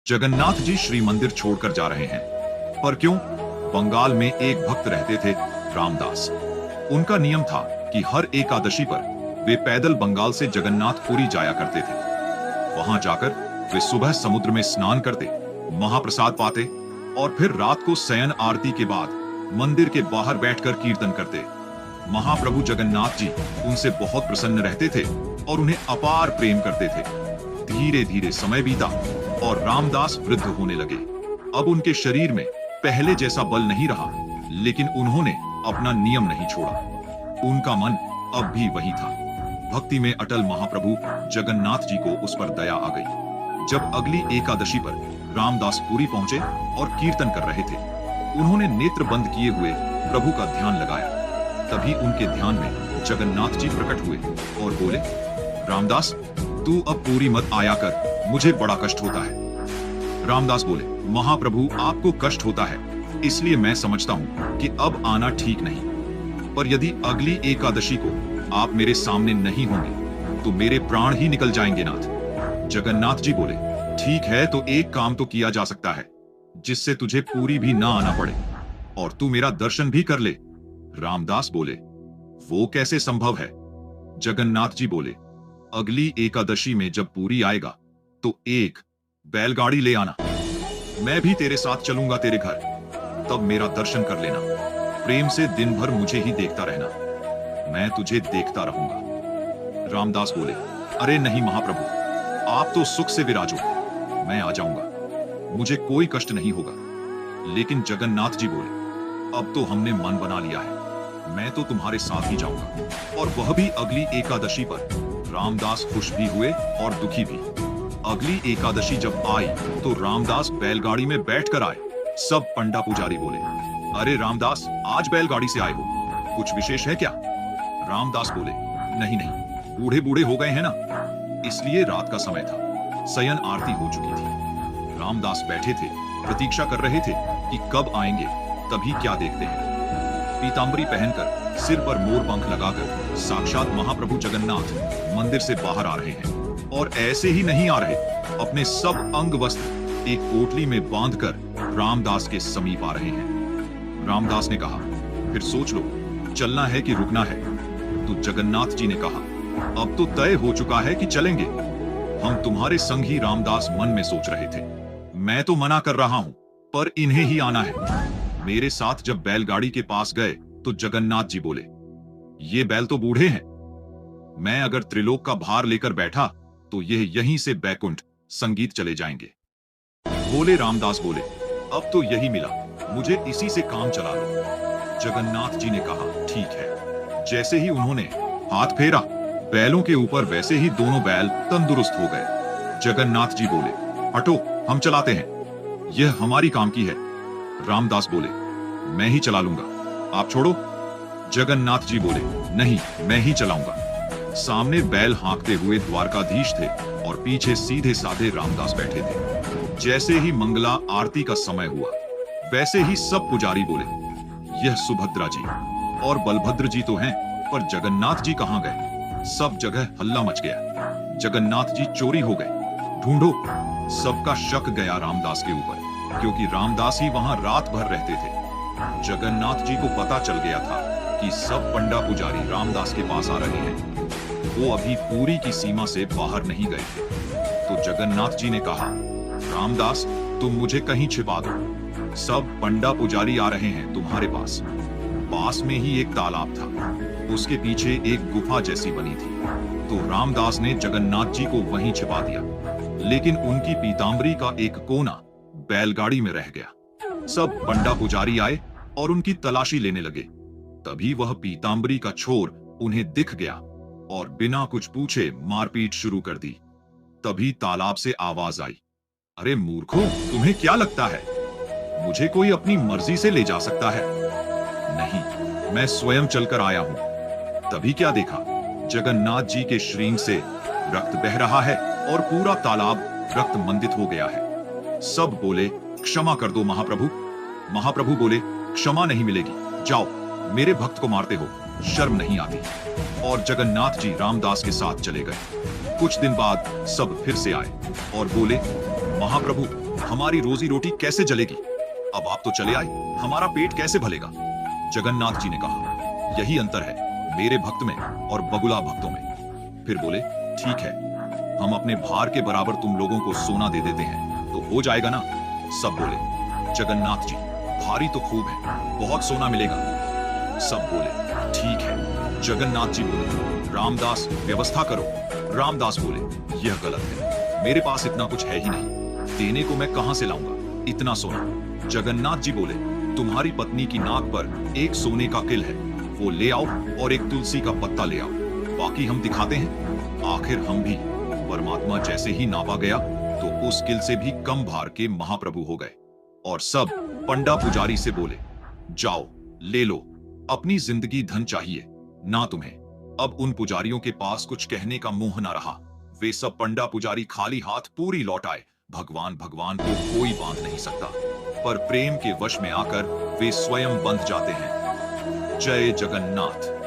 जगन्नाथ जी श्री मंदिर छोड़कर जा रहे हैं। पर क्यों? बंगाल में एक भक्त रहते थे, रामदास। उनका नियम था कि हर एकादशी पर वे पैदल बंगाल से जगन्नाथपुरी जाया करते थे। वहां जाकर वे सुबह समुद्र में स्नान करते, महाप्रसाद पाते और फिर रात को शयन आरती के बाद मंदिर के बाहर बैठकर कीर्तन करते। महाप्रभु जगन्नाथ जी उनसे बहुत प्रसन्न रहते थे और उन्हें अपार प्रेम करते थे। धीरे धीरे समय बीता और रामदास वृद्ध होने लगे। अब उनके शरीर में पहले जैसा बल नहीं रहा, लेकिन उन्होंने अपना नियम नहीं छोड़ा। उनका मन अब भी वही था। भक्ति में अटल महाप्रभु जगन्नाथ जी को उस पर दया आ गई। जब अगली एकादशी पर रामदास पुरी पहुंचे और कीर्तन कर रहे थे, उन्होंने नेत्र बंद किए हुए प्रभु का ध्यान लगाया। तभी उनके ध्यान में जगन्नाथ जी प्रकट हुए और बोले, रामदास, तू अब पूरी मत आया कर, मुझे बड़ा कष्ट होता है। रामदास बोले, महाप्रभु, आपको कष्ट होता है इसलिए मैं समझता हूँ कि अब आना ठीक नहीं, पर यदि अगली एकादशी को आप मेरे सामने नहीं होंगे तो मेरे प्राण ही निकल जाएंगे नाथ। जगन्नाथ जी बोले, ठीक है, तो एक काम तो किया जा सकता है जिससे तुझे पूरी भी ना आना पड़े और तू मेरा दर्शन भी कर ले। रामदास बोले, वो कैसे संभव है? जगन्नाथ जी बोले, अगली एकादशी में जब पूरी आएगा तो एक बैलगाड़ी ले आना, मैं भी तेरे साथ चलूंगा तेरे घर, तब मेरा दर्शन कर लेना। प्रेम से दिन भर मुझे ही देखता रहना, मैं तुझे देखता रहूंगा। रामदास बोले, अरे नहीं महाप्रभु, आप तो सुख से विराजो, मैं आ जाऊंगा, मुझे कोई कष्ट नहीं होगा। लेकिन जगन्नाथ जी बोले, अब तो हमने मन बना लिया है, मैं तो तुम्हारे साथ ही जाऊंगा। और वह भी अगली एकादशी पर। रामदास खुश भी हुए और दुखी भी। अगली एकादशी जब आई तो रामदास बैलगाड़ी में बैठकर आए। सब पंडा पुजारी बोले, अरे रामदास, आज बैलगाड़ी से आए हो, कुछ विशेष है क्या? रामदास बोले, नहीं नहीं, बूढ़े बूढ़े हो गए हैं ना, इसलिए रात का समय था, शयन आरती हो चुकी थी। रामदास बैठे थे, प्रतीक्षा कर रहे थे कि कब आएंगे। तभी क्या देखते हैं, पीतांबरी पहनकर, सिर पर मोर पंख लगाकर साक्षात महाप्रभु जगन्नाथ मंदिर से बाहर आ रहे हैं। और ऐसे ही नहीं आ रहे, अपने सब अंग वस्त्र एक पोटली में बांधकर रामदास के समीप आ रहे हैं। रामदास ने कहा, फिर सोच लो, चलना है कि रुकना है? तो जगन्नाथ जी ने कहा, अब तो तय हो चुका है कि चलेंगे, हम तुम्हारे संग ही। रामदास मन में सोच रहे थे, मैं तो मना कर रहा हूं, पर इन्हें ही आना है। मेरे साथ जब बैलगाड़ी के पास गए तो जगन्नाथ जी बोले, ये बैल तो बूढ़े हैं, मैं अगर त्रिलोक का भार लेकर बैठा तो यह यहीं से बैकुंठ संगीत चले जाएंगे। बोले रामदास बोले, अब तो यही मिला, मुझे इसी से काम चला लो। जगन्नाथ जी ने कहा, ठीक है। जैसे ही उन्होंने हाथ फेरा बैलों के ऊपर, वैसे ही दोनों बैल तंदुरुस्त हो गए। जगन्नाथ जी बोले, हटो, हम चलाते हैं, यह हमारी काम की है। रामदास बोले, मैं ही चला लूंगा, आप छोड़ो। जगन्नाथ जी बोले, नहीं, मैं ही चलाऊंगा। सामने बैल हाँकते हुए द्वारकाधीश थे और पीछे सीधे साधे रामदास बैठे थे। जैसे ही मंगला आरती का समय हुआ, वैसे ही सब पुजारी बोले, यह सुभद्रा जी और बलभद्र जी तो हैं, पर जगन्नाथ जी कहां गए? सब जगह हल्ला मच गया, जगन्नाथ जी चोरी हो गए, ढूंढो। सबका शक गया रामदास के ऊपर, क्योंकि रामदास ही वहां रात भर रहते थे। जगन्नाथ जी को पता चल गया था कि सब पंडा पुजारी रामदास के पास आ रहे हैं, वो अभी पूरी की सीमा से बाहर नहीं गए थे। तो जगन्नाथ जी ने कहा, रामदास, तुम मुझे कहीं छिपा दो, सब पंडा पुजारी आ रहे हैं तुम्हारे पास। पास में ही एक तालाब था, उसके पीछे एक गुफा जैसी बनी थी। तो रामदास ने जगन्नाथ जी को वहीं छिपा दिया, लेकिन उनकी पीतांबरी का एक कोना बैलगाड़ी में रह गया। सब पंडा पुजारी आए और उनकी तलाशी लेने लगे। तभी वह पीतांबरी का छोर उन्हें दिख गया और बिना कुछ पूछे मारपीट शुरू कर दी। तभी तालाब से आवाज आई, अरे मूर्खों, तुम्हें क्या लगता है मुझे कोई अपनी मर्जी से ले जा सकता है? नहीं, मैं स्वयं चलकर आया हूं। तभी क्या देखा, जगन्नाथ जी के श्रींग से रक्त बह रहा है और पूरा तालाब रक्त मंडित हो गया है। सब बोले, क्षमा कर दो महाप्रभु। महाप्रभु बोले, क्षमा नहीं मिलेगी, जाओ, मेरे भक्त को मारते हो, शर्म नहीं आती। और जगन्नाथ जी रामदास के साथ चले गए। कुछ दिन बाद सब फिर से आए और बोले, महाप्रभु, हमारी रोजी रोटी कैसे जलेगी? अब आप तो चले आए, हमारा पेट कैसे भलेगा? जगन्नाथ जी ने कहा, यही अंतर है मेरे भक्त में और बगुला भक्तों में। फिर बोले, ठीक है, हम अपने भार के बराबर तुम लोगों को सोना दे देते हैं, तो हो जाएगा ना? सब बोले, जगन्नाथ जी, भारी तो खूब है, बहुत सोना मिलेगा। सब बोले, ठीक है। जगन्नाथ जी बोले, रामदास व्यवस्था करो। रामदास बोले, यह गलत है, मेरे पास इतना कुछ है ही नहीं, देने को मैं कहां से लाऊंगा इतना सोना? जगन्नाथ जी बोले, तुम्हारी पत्नी की नाक पर एक सोने का किल है, वो ले आओ और एक तुलसी का पत्ता ले आओ, बाकी हम दिखाते हैं। आखिर हम भी परमात्मा जैसे ही नापा गया तो उस किल से भी कम भार के महाप्रभु हो गए। और सब पंडा पुजारी से बोले, जाओ ले लो, अपनी जिंदगी धन चाहिए ना तुम्हें। अब उन पुजारियों के पास कुछ कहने का मुंह ना रहा। वे सब पंडा पुजारी खाली हाथ पूरी लौट आए। भगवान भगवान को कोई बांध नहीं सकता, पर प्रेम के वश में आकर वे स्वयं बंध जाते हैं। जय जगन्नाथ।